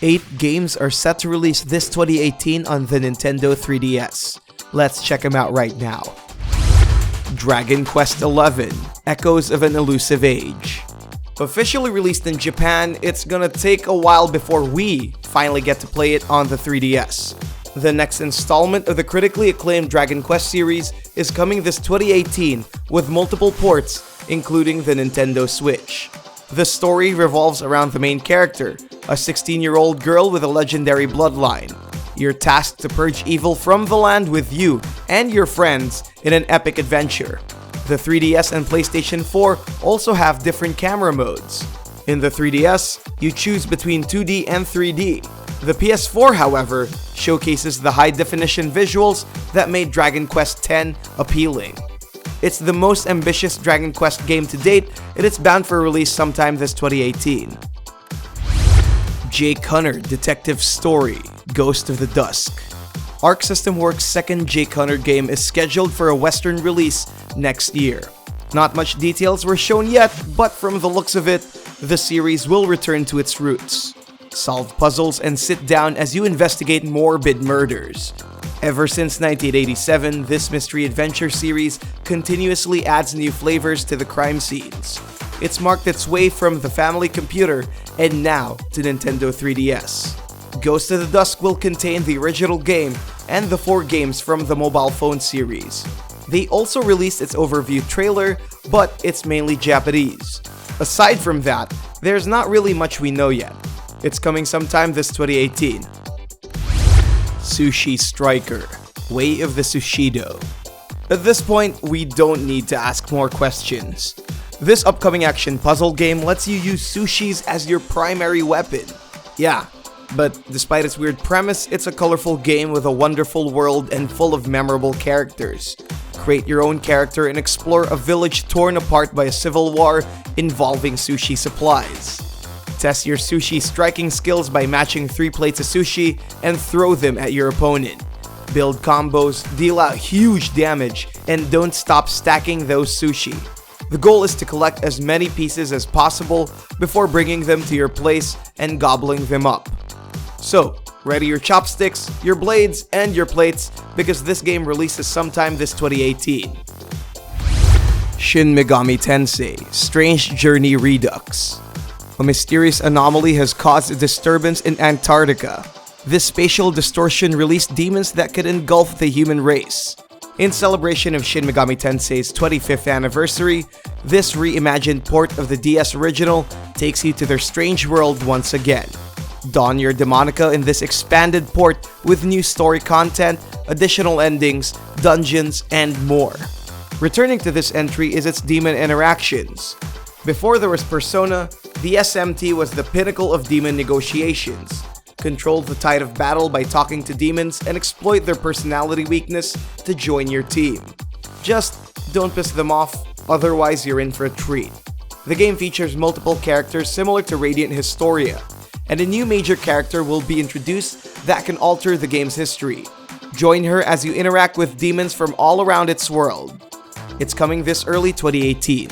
8 games are set to release this 2018 on the Nintendo 3DS. Let's check them out right now. Dragon Quest XI: Echoes of an Elusive Age. Officially released in Japan, it's gonna take a while before we finally get to play it on the 3DS. The next installment of the critically acclaimed Dragon Quest series is coming this 2018 with multiple ports, including the Nintendo Switch. The story revolves around the main character, a 16-year-old girl with a legendary bloodline. You're tasked to purge evil from the land with you and your friends in an epic adventure. The 3DS and PlayStation 4 also have different camera modes. In the 3DS, you choose between 2D and 3D. The PS4, however, showcases the high-definition visuals that made Dragon Quest X appealing. It's the most ambitious Dragon Quest game to date, and it's bound for release sometime this 2018. Jake Hunter Detective Story: Ghost of the Dusk. Arc System Works' second Jake Hunter game is scheduled for a Western release next year. Not much details were shown yet, but from the looks of it, the series will return to its roots. Solve puzzles and sit down as you investigate morbid murders. Ever since 1987, this mystery adventure series continuously adds new flavors to the crime scenes. It's marked its way from the family computer and now to Nintendo 3DS. Ghost of the Dusk will contain the original game and the 4 games from the mobile phone series. They also released its overview trailer, but it's mainly Japanese. Aside from that, there's not really much we know yet. It's coming sometime this 2018. Sushi Striker: Way of the Sushido. At this point, we don't need to ask more questions. This upcoming action puzzle game lets you use sushis as your primary weapon. Yeah, but despite its weird premise, it's a colorful game with a wonderful world and full of memorable characters. Create your own character and explore a village torn apart by a civil war involving sushi supplies. Test your sushi striking skills by matching 3 plates of sushi and throw them at your opponent. Build combos, deal out huge damage, and don't stop stacking those sushi. The goal is to collect as many pieces as possible before bringing them to your place and gobbling them up. So, ready your chopsticks, your blades, and your plates, because this game releases sometime this 2018. Shin Megami Tensei: Strange Journey Redux. A mysterious anomaly has caused a disturbance in Antarctica. This spatial distortion released demons that could engulf the human race. In celebration of Shin Megami Tensei's 25th anniversary, this reimagined port of the DS original takes you to their strange world once again. Don your Demonica in this expanded port with new story content, additional endings, dungeons, and more. Returning to this entry is its demon interactions. Before there was Persona, the SMT was the pinnacle of demon negotiations. Control the tide of battle by talking to demons and exploit their personality weakness to join your team. Just don't piss them off, otherwise you're in for a treat. The game features multiple characters similar to Radiant Historia, and a new major character will be introduced that can alter the game's history. Join her as you interact with demons from all around its world. It's coming this early 2018.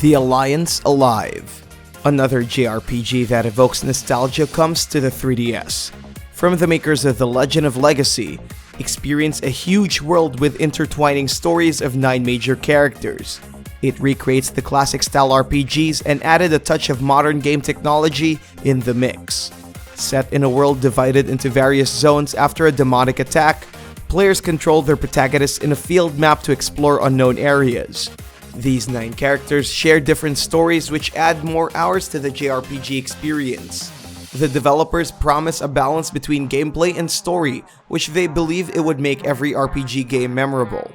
The Alliance Alive. Another JRPG that evokes nostalgia comes to the 3DS. From the makers of The Legend of Legacy, experience a huge world with intertwining stories of 9 major characters. It recreates the classic style RPGs and added a touch of modern game technology in the mix. Set in a world divided into various zones after a demonic attack, players control their protagonists in a field map to explore unknown areas. These 9 characters share different stories which add more hours to the JRPG experience. The developers promise a balance between gameplay and story, which they believe it would make every RPG game memorable.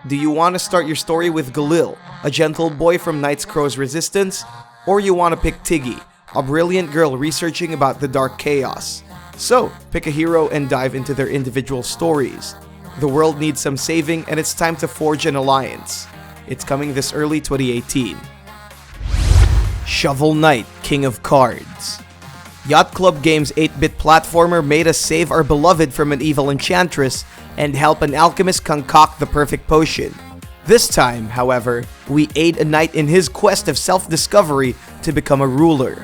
Do you want to start your story with Galil, a gentle boy from Knights Crow's Resistance? Or you want to pick Tiggy, a brilliant girl researching about the Dark Chaos? So, pick a hero and dive into their individual stories. The world needs some saving and it's time to forge an alliance. It's coming this early 2018. Shovel Knight: King of Cards. Yacht Club Games' 8-bit platformer made us save our beloved from an evil enchantress and help an alchemist concoct the perfect potion. This time, however, we aid a knight in his quest of self-discovery to become a ruler.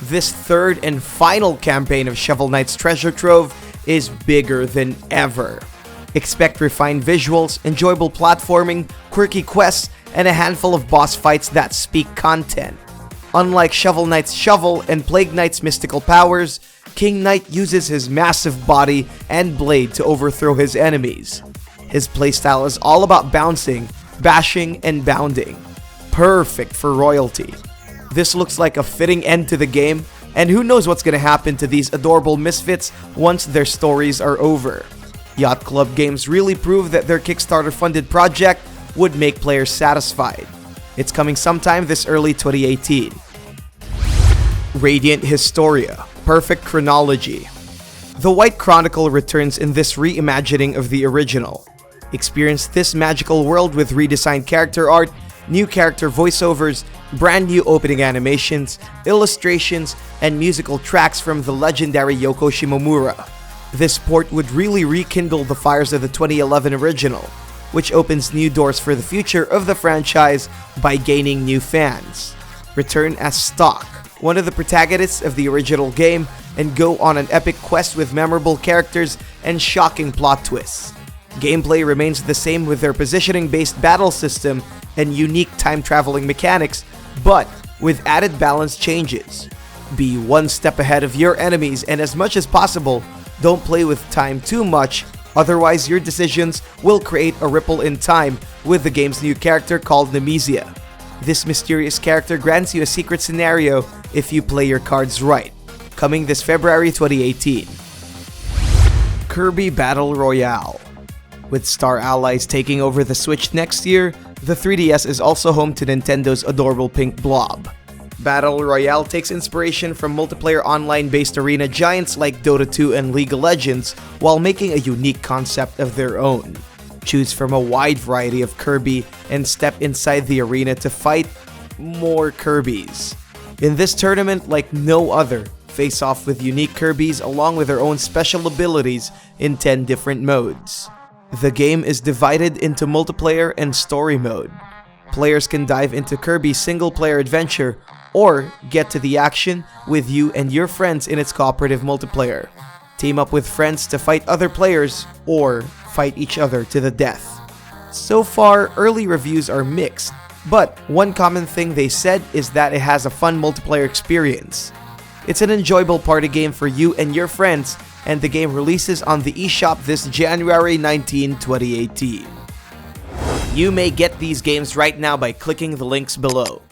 This third and final campaign of Shovel Knight's treasure trove is bigger than ever. Expect refined visuals, enjoyable platforming, quirky quests, and a handful of boss fights that speak content. Unlike Shovel Knight's shovel and Plague Knight's mystical powers, King Knight uses his massive body and blade to overthrow his enemies. His playstyle is all about bouncing, bashing, and bounding. Perfect for royalty. This looks like a fitting end to the game, and who knows what's gonna happen to these adorable misfits once their stories are over. Yacht Club Games really proved that their Kickstarter-funded project would make players satisfied. It's coming sometime this early 2018. Radiant Historia, Perfect Chronology. The White Chronicle returns in this reimagining of the original. Experience this magical world with redesigned character art, new character voiceovers, brand new opening animations, illustrations, and musical tracks from the legendary Yoko Shimomura. This port would really rekindle the fires of the 2011 original, which opens new doors for the future of the franchise by gaining new fans. Return as Stock, one of the protagonists of the original game, and go on an epic quest with memorable characters and shocking plot twists. Gameplay remains the same with their positioning-based battle system and unique time-traveling mechanics, but with added balance changes. Be one step ahead of your enemies, and as much as possible, don't play with time too much, otherwise your decisions will create a ripple in time with the game's new character called Nemesia. This mysterious character grants you a secret scenario if you play your cards right. Coming this February 2018. Kirby Battle Royale. With Star Allies taking over the Switch next year, the 3DS is also home to Nintendo's adorable pink blob. Battle Royale takes inspiration from multiplayer online-based arena giants like Dota 2 and League of Legends while making a unique concept of their own. Choose from a wide variety of Kirby and step inside the arena to fight more Kirbys. In this tournament, like no other, face off with unique Kirbys along with their own special abilities in 10 different modes. The game is divided into multiplayer and story mode. Players can dive into Kirby's single-player adventure or get to the action with you and your friends in its cooperative multiplayer. Team up with friends to fight other players or fight each other to the death. So far, early reviews are mixed, but one common thing they said is that it has a fun multiplayer experience. It's an enjoyable party game for you and your friends, and the game releases on the eShop this January 19, 2018. You may get these games right now by clicking the links below.